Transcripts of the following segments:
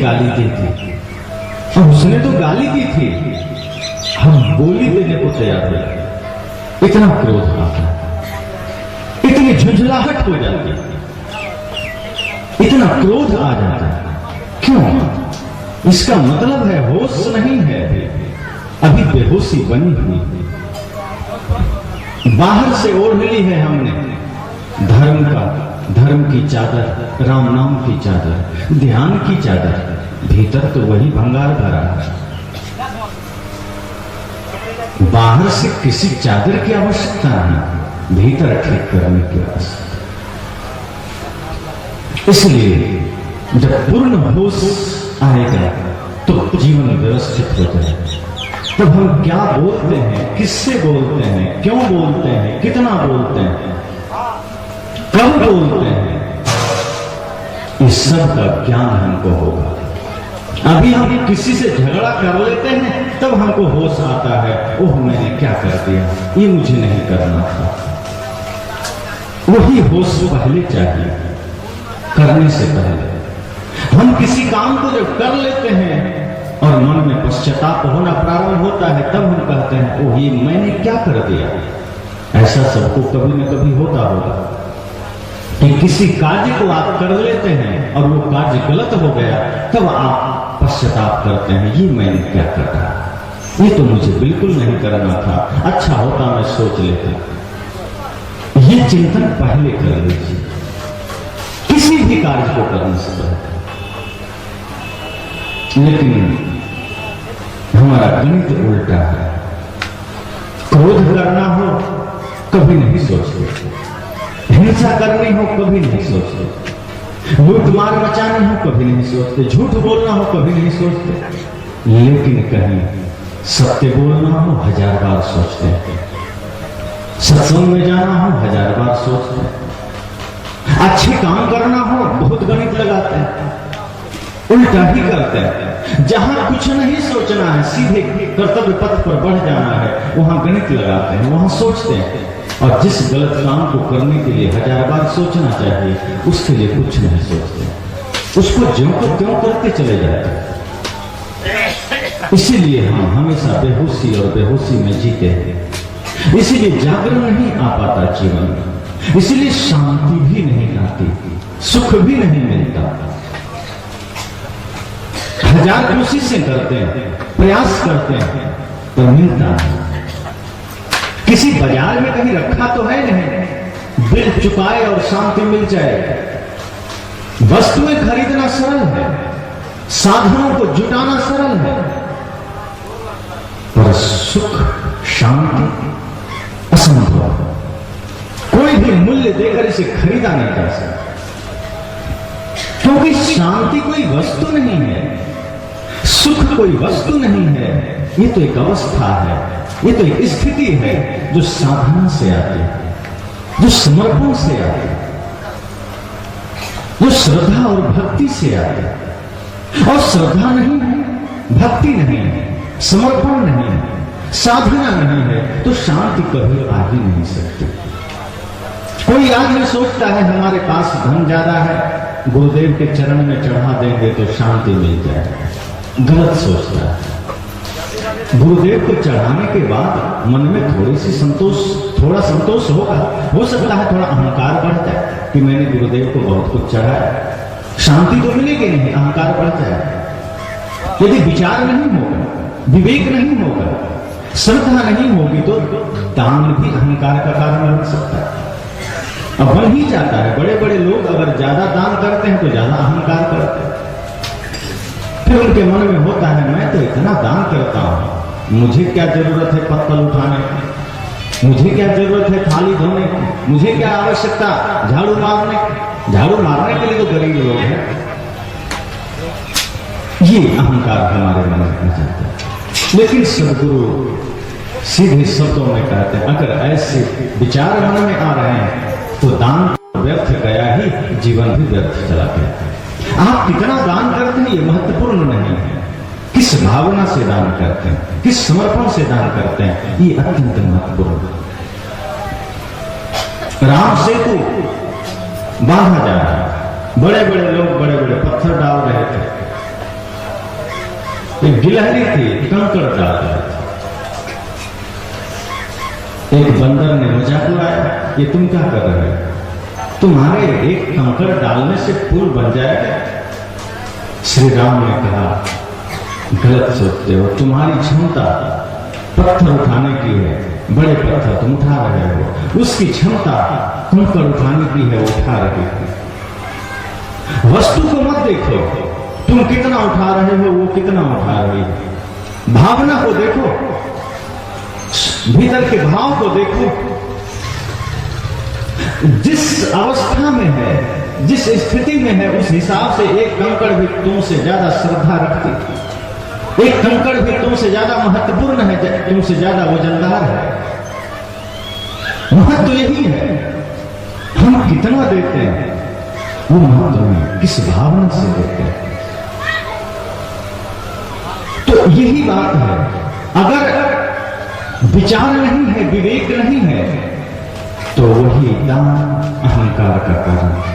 गाली दी थी और उसने तो गाली दी थी, हम बोली देने को तैयार थे। इतना क्रोध आता, इतनी झुंझलाहट हो जाती, इतना क्रोध आ जाता। क्यों? इसका मतलब है होश नहीं है, अभी बेहोशी बनी हुई। बाहर से ओढ़ ली है हमने धर्म की चादर, राम नाम की चादर, ध्यान की चादर, भीतर तो वही भंगार भरा है। बाहर से किसी चादर की आवश्यकता नहीं, भीतर ठीक करने की आवश्यकता। इसलिए जब पूर्ण होश आएगा तो जीवन व्यवस्थित हो जाएगा। तब हम क्या बोलते हैं, किससे बोलते हैं, क्यों बोलते हैं, कितना बोलते हैं, कब बोलते हैं, इस सब का ज्ञान हमको होगा। अभी हम किसी से झगड़ा कर लेते हैं तब हमको होश आता है, ओह मैंने क्या कर दिया, ये मुझे नहीं करना था। वही होश पहले चाहिए, करने से पहले। हम किसी काम को जब कर लेते हैं और मन में पश्चाताप होना प्रारंभ होता है, तब हम कहते हैं ओह ये मैंने क्या कर दिया। ऐसा सबको कभी न कभी होता होगा कि किसी कार्य को आप कर लेते हैं और वो कार्य गलत हो गया, तब आप पश्चाताप करते हैं, ये मैंने क्या करा, ये तो मुझे बिल्कुल नहीं करना था, अच्छा होता मैं सोच लेता। ये चिंतन पहले कर लीजिए, किसी भी कार्य को करने से पहले। लेकिन हमारा गणित उल्टा है। क्रोध करना हो कभी नहीं सोचते, हिंसा करनी हो कभी नहीं सोचते, लूटमार मचानी हो कभी नहीं सोचते, झूठ बोलना हो कभी नहीं सोचते, लेकिन कहीं सत्य बोलना हो 1000 बार सोचते हैं, सत्संग में जाना हो 1000 बार सोचते हैं, अच्छे काम करना हो बहुत गणित लगाते हैं, उल्टा ही करते हैं। जहां कुछ नहीं सोचना है, सीधे कर्तव्य पथ पर बढ़ जाना है, वहां गणित लगाते हैं, वहां सोचते हैं। और जिस गलत काम को करने के लिए 1000 बार सोचना चाहिए, उसके लिए कुछ नहीं सोचते, उसको ज्यों को त्यों करते चले जाते हैं। इसीलिए हम हमेशा बेहोशी और बेहोशी में जीते हैं। इसीलिए जागरण नहीं आ पाता जीवन में, इसीलिए शांति भी नहीं आती, सुख भी नहीं मिलता। 1000 कोशिशें करते हैं, प्रयास करते हैं, तो मिलता है। किसी बाजार में कहीं रखा तो है नहीं, बिल चुकाए और शांति मिल जाए। वस्तुएं खरीदना सरल है, साधनों को जुटाना सरल है, पर सुख शांति असंभव। कोई भी मूल्य देकर इसे खरीदा नहीं जा सकता, क्योंकि शांति कोई वस्तु नहीं है, सुख कोई वस्तु नहीं है। ये तो एक अवस्था है, ये तो एक स्थिति है जो साधना से आती है, जो समर्पण से आती है, जो श्रद्धा और भक्ति से आती है। और श्रद्धा नहीं है, भक्ति नहीं है, समर्पण नहीं है, साधना नहीं है, तो शांति कभी आ ही नहीं सकती। कोई आदमी सोचता है हमारे पास धन ज्यादा है, गुरुदेव के चरण में चढ़ा देंगे तो शांति मिल जाएगी। गलत सोचता है। गुरुदेव को चढ़ाने के बाद मन में थोड़ा संतोष होगा, हो सकता है थोड़ा अहंकार बढ़ जाए कि मैंने गुरुदेव को बहुत कुछ चढ़ाया, शांति तो मिलेगी नहीं, अहंकार बढ़ जाए। यदि विचार नहीं होगा, विवेक नहीं होगा, श्रद्धा नहीं होगी, तो दान भी अहंकार का कारण बन सकता है। अब बन ही जाता है। बड़े बड़े लोग अगर ज्यादा दान करते हैं तो ज्यादा अहंकार करते हैं, फिर उनके मन में होता है मैं तो इतना दान करता हूं, मुझे क्या जरूरत है पत्तल उठाने की, मुझे क्या जरूरत है थाली धोने की, मुझे क्या आवश्यकता झाड़ू मारने की, झाड़ू मारने के लिए तो गरीब लोग हैं। ये अहंकार हमारे मन में जाता है। लेकिन सदगुरु सीधे शब्दों में कहते हैं अगर ऐसे विचार मन में आ रहे हैं तो दान व्यर्थ गया ही, जीवन भी व्यर्थ चला गया। आप कितना दान करते हैं ये महत्वपूर्ण नहीं है, किस भावना से दान करते हैं, किस समर्पण से दान करते हैं, ये अत्यंत महत्वपूर्ण है। राम सेतु बांधा जा रहा है, बड़े बड़े लोग बड़े बड़े पत्थर डाल रहे थे, एक गिलहरी थी, कंकड़ डाल रही थी। एक बंदर ने मजाक उड़ाया, ये तुम क्या कर रहे हो? तुम्हारे एक कंकड़ डालने से पुल बन जाएगा। श्री राम ने कहा, गलत सोचते हो, तुम्हारी क्षमता पत्थर उठाने की है, बड़े पत्थर तुम उठा रहे हो, उसकी क्षमता कंकड़ उठाने की है, वो उठा रही है। वस्तु को मत देखो, तुम कितना उठा रहे हो, वो कितना उठा रही है। भावना को देखो, भीतर के भाव को देखो। जिस अवस्था में है, जिस स्थिति में है, उस हिसाब से एक कंकड़ भी तुमसे ज्यादा श्रद्धा रखती, एक कंकड़ भी तुमसे ज्यादा महत्वपूर्ण है, तुमसे ज्यादा वजनदार है। महत्व यही है, हम कितना देते हैं, वो महत्व में किस भावना से देते हैं। तो यही बात है, अगर विचार नहीं है, विवेक नहीं है, तो वही दान अहंकार का कारण है।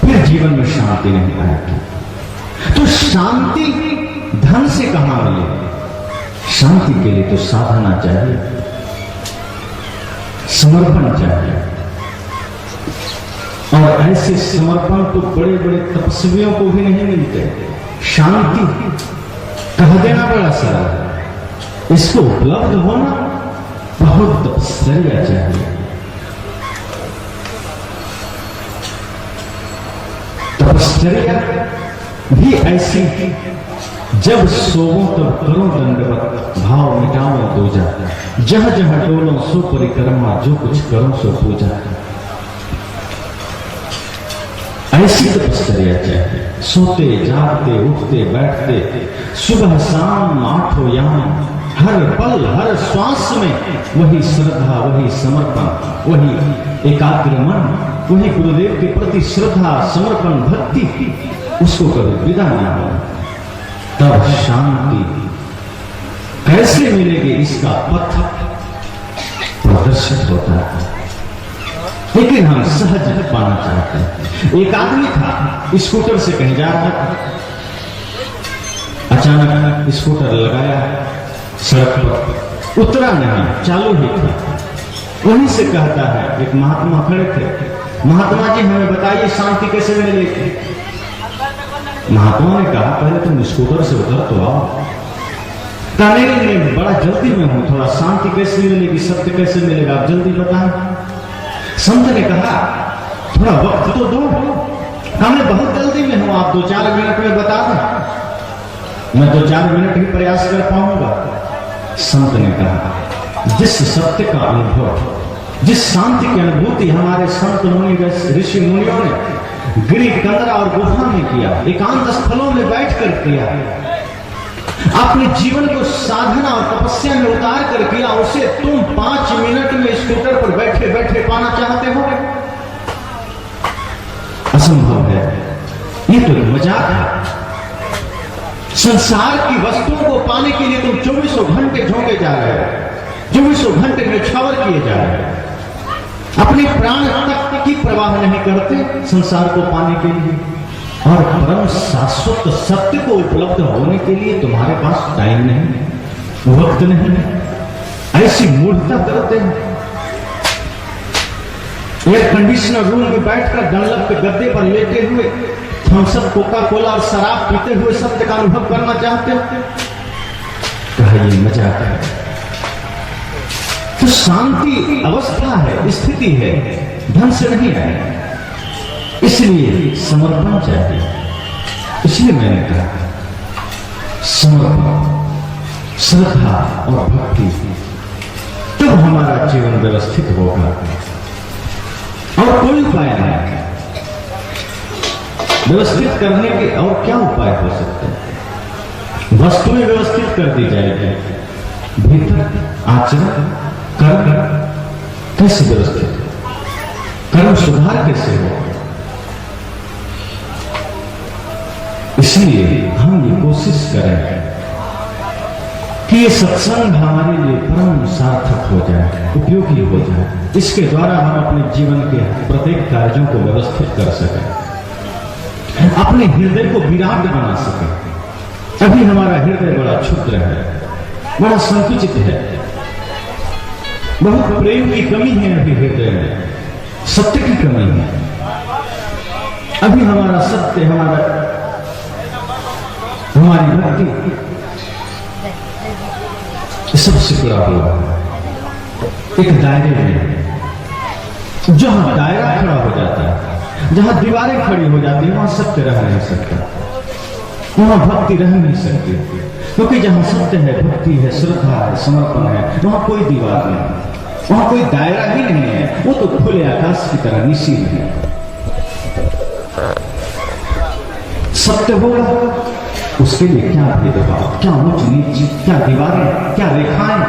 फिर जीवन में शांति नहीं आएगी। तो शांति धन से कहां मिले? शांति के लिए तो साधना चाहिए, समर्पण चाहिए। और ऐसे समर्पण तो बड़े बड़े तपस्वियों को भी नहीं मिलते। शांति कह देना बड़ा सरल है, इसको उपलब्ध होना बहुत तपस्या चाहिए। तपस्या भी ऐसी, जब सोवो तब करो दंडवत, भाव मिटाओ दूजा, जहां जहां डोलो सो परिक्रमा, जो कुछ करो सो पूजा। ऐसी तपस्या चाहिए। सोते जागते उठते बैठते, सुबह शाम आठों याम, हर पल हर श्वास में वही श्रद्धा, वही समर्पण, वही एकाग्र मन, वही गुरुदेव के प्रति श्रद्धा, समर्पण, भक्ति, उसको कभी विदा न हो। तब शांति कैसे मिलेगी, इसका पथ प्रदर्शित होता है। लेकिन हम सहज पाना चाहते हैं। एक आदमी था, स्कूटर से कहीं जा रहा था, अचानक स्कूटर लगाया, सड़क पर उतरा नहीं, चालू ही था। वहीं से कहता है, एक महात्मा खड़े थे, महात्मा जी हमें बताइए शांति कैसे मिलेगी? महात्मा ने कहा, पहले तुम स्कूटर से उतर तो आओ। कहने में बड़ा जल्दी में हूं, थोड़ा शांति कैसे मिलेगी, सत्य कैसे मिलेगा, आप जल्दी बताएं। संत ने कहा, थोड़ा वक्त तो दो। मैं बहुत जल्दी में हूं, आप 2-4 मिनट में बता दें, मैं 2-4 मिनट ही प्रयास कर पाऊंगा। संत ने कहा, जिस सत्य का अनुभव, जिस शांति की अनुभूति हमारे संत मुनि ऋषि मुनियों ने गिरी कंदरा और गुफा में किया, एकांत स्थलों में बैठकर किया, अपने जीवन को साधना और तपस्या में उतार कर किया, उसे तुम 5 मिनट में स्कूटर पर बैठे बैठे पाना चाहते हो? असंभव है। ये तो मजाक है। संसार की वस्तुओं को पाने के लिए तुम 24 घंटे झोंके जा रहे हो, 24 घंटे न्यौछावर किए जा रहे हो, अपने प्राण तक की परवाह नहीं करते संसार को पाने के लिए। और परम शाश्वत सत्य को उपलब्ध होने के लिए तुम्हारे पास टाइम नहीं, वक्त नहीं। ऐसी मूर्खता करते हैं। एयर कंडीशनर रूम में बैठकर डनलप के गद्दे पर लेटे हुए थम्सअप, कोका कोला और शराब पीते हुए सत्य का अनुभव करना चाहते हैं। कहा ये मजाक है। तो शांति अवस्था है, स्थिति है, धन से नहीं है। इसलिए समर्पण चाहिए। इसलिए मैंने कहा समर्पण, श्रद्धा और भक्ति, तब हमारा जीवन व्यवस्थित होगा। और कोई उपाय नहीं व्यवस्थित करने के। और क्या उपाय हो सकते हैं? वस्तुएं व्यवस्थित कर दी जाएगी, भीतर आचरण कर्म कैसे व्यवस्थित, कर्म सुधार कैसे हो। इसलिए हम ये कोशिश करें कि ये सत्संग हमारे लिए परम सार्थक हो जाए, उपयोगी हो जाए। इसके द्वारा हम अपने जीवन के प्रत्येक कार्यों को व्यवस्थित कर सकें, अपने हृदय को विराट बना सकें। अभी हमारा हृदय बड़ा क्षुद्र है, बड़ा संकुचित है, बहुत प्रेम की कमी है अभी हृदय में, सत्य की कमी है। अभी हमारा सत्य, हमारी भक्ति सब सिकुड़ा हुआ है एक दायरे में। जहां दायरा खड़ा हो जाता है, जहां दीवारें खड़ी हो जाती है, वहां सत्य रह नहीं सकता, वहां भक्ति रह नहीं सकती। क्योंकि जहां सत्य है, भक्ति है, श्रद्धा है, समर्पण है, वहां कोई दीवार नहीं, वहां कोई दायरा ही नहीं है। वो तो खुले आकाश की तरह निश्चित है। सत्य होगा, उसके लिए क्या भेदभाव, क्या ऊंच नीच, क्या दीवारें, क्या रेखाएं,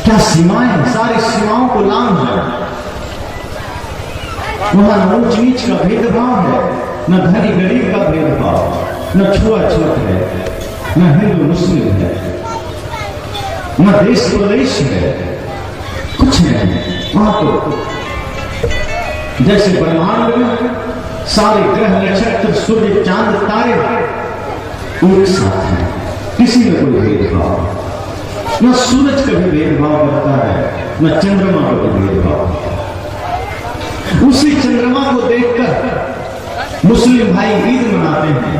क्या सीमाएं, सारी सीमाओं को लांघ जाए। वहां न ऊंच नीच का भेदभाव है, न धनी गरीब का भेदभाव, न छुआछूत है, न हिंदू मुस्लिम है, न देश प्रदेश है, कुछ नहीं। वहां तो जैसे ब्रह्मांड में सारे ग्रह नक्षत्र सूर्य चांद तारे एक साथ हैं, किसी में कोई भेदभाव। न सूरज कभी भेदभाव करता है, न चंद्रमा का कोई भेदभाव। उसी चंद्रमा को देखकर मुस्लिम भाई ईद मनाते हैं,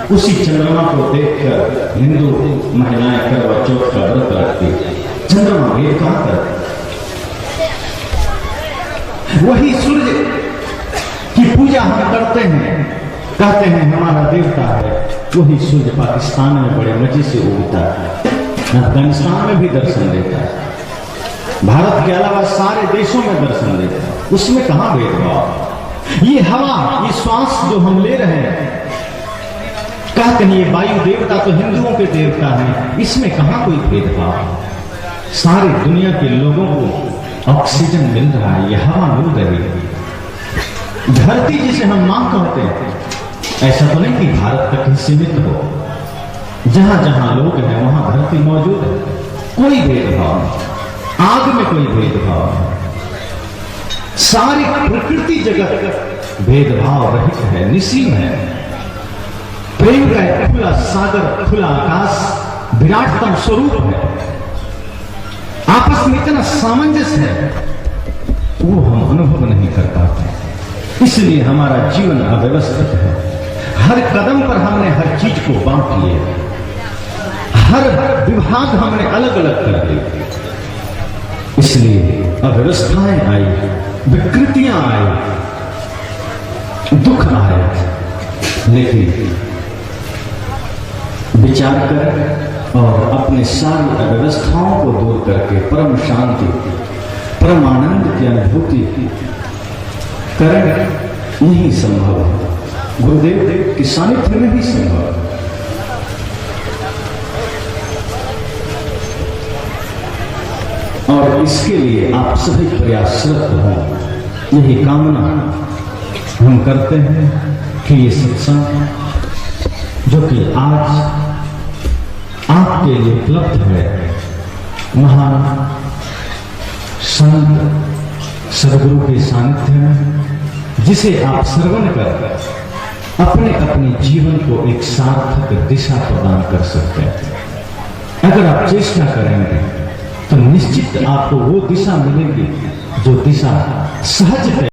उसी चंद्रमा को देखकर हिंदू महिलाएं करवा चौथ का व्रत रखती है। चंद्रमा भेद कहां करते? वही सूर्य की पूजा हम करते हैं, कहते हैं हमारा देवता है, वही सूर्य पाकिस्तान में बड़े मजे से उगता है, अफगानिस्तान में भी दर्शन देता है, भारत के अलावा सारे देशों में दर्शन देता है। उसमें कहां भेदभाव? ये हवा, ये श्वास जो हम ले रहे हैं, कहते हैं ये वायु देवता तो हिंदुओं के देवता हैं, इसमें कहां कोई भेदभाव? सारी दुनिया के लोगों को ऑक्सीजन मिल रहा है, ये हवा मिल रही है। धरती जिसे हम मां कहते हैं, ऐसा तो नहीं कि भारत तक ही सीमित हो। जहां जहां लोग हैं वहां धरती मौजूद है, कोई भेदभाव नहीं, आग में कोई भेदभाव नहीं। सारी प्रकृति जगत भेदभाव रहित है, निसीम है। प्रेम का एक खुला सागर, खुला आकाश विराटतम स्वरूप है। आपस में इतना सामंजस्य है, वो हम अनुभव नहीं कर पाते, इसलिए हमारा जीवन अव्यवस्थित है। हर कदम पर हमने हर चीज को बांट लिया, हर विभाग हमने अलग अलग कर दिए, इसलिए अव्यवस्थाएं आई, विकृतियां आई, दुख आए। लेकिन विचार कर और अपने सारी अव्यवस्थाओं को दूर करके परम शांति, परम आनंद की अनुभूति करें, नहीं संभव है। गुरुदेव के सानिध्य में ही संभव है। और इसके लिए आप सभी प्रयासरत हों, यही कामना हम करते हैं कि ये सत्संग जो कि आज आपके लिए उपलब्ध है, महान संत सदगुरु के सानिध्य में, जिसे आप श्रवण कर अपने अपने जीवन को एक सार्थक दिशा प्रदान कर सकते हैं। अगर आप चेष्टा करेंगे तो निश्चित आपको वो दिशा मिलेगी जो दिशा सहज है।